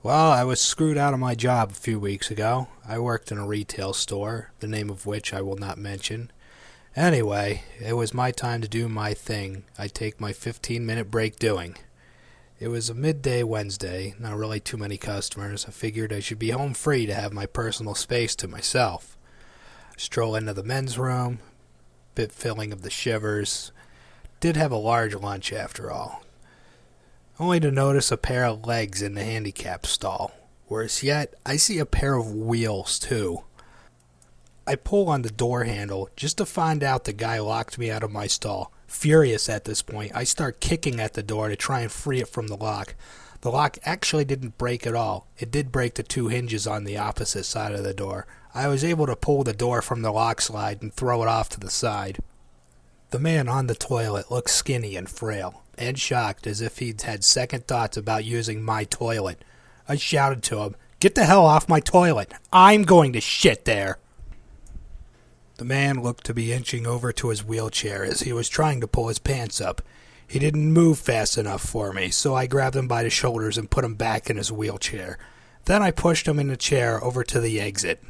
Well, I was screwed out of my job a few weeks ago. I worked in a retail store, the name of which I will not mention. Anyway, it was my time to do my thing. I take my 15-minute break doing. It was a midday Wednesday, not really too many customers. I figured I should be home free to have my personal space to myself. Stroll into the men's room, bit filling of the shivers. Did have a large lunch after all. Only to notice a pair of legs in the handicap stall. Worse yet, I see a pair of wheels too. I pull on the door handle just to find out the guy locked me out of my stall. Furious at this point, I start kicking at the door to try and free it from the lock. The lock actually didn't break at all. It did break the two hinges on the opposite side of the door. I was able to pull the door from the lock slide and throw it off to the side. The man on the toilet looked skinny and frail, and shocked as if he'd had second thoughts about using my toilet. I shouted to him, "Get the hell off my toilet! I'm going to shit there!" The man looked to be inching over to his wheelchair as he was trying to pull his pants up. He didn't move fast enough for me, so I grabbed him by the shoulders and put him back in his wheelchair. Then I pushed him in the chair over to the exit.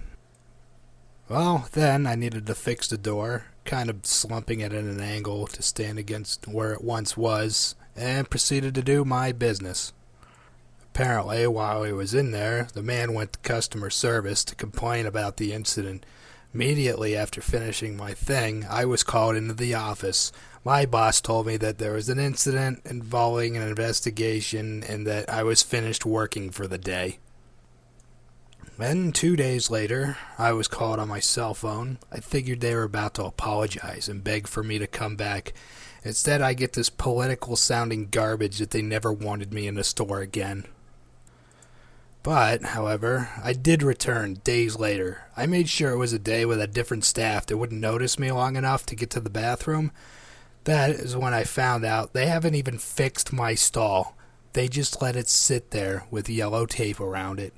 Well, then I needed to fix the door, kind of slumping it at an angle to stand against where it once was, and proceeded to do my business. Apparently, while he was in there, the man went to customer service to complain about the incident. Immediately after finishing my thing, I was called into the office. My boss told me that there was an incident involving an investigation and that I was finished working for the day. Then 2 days later, I was called on my cell phone. I figured they were about to apologize and beg for me to come back. Instead, I get this political-sounding garbage that they never wanted me in the store again. But, however, I did return days later. I made sure it was a day with a different staff that wouldn't notice me long enough to get to the bathroom. That is when I found out they haven't even fixed my stall. They just let it sit there with yellow tape around it.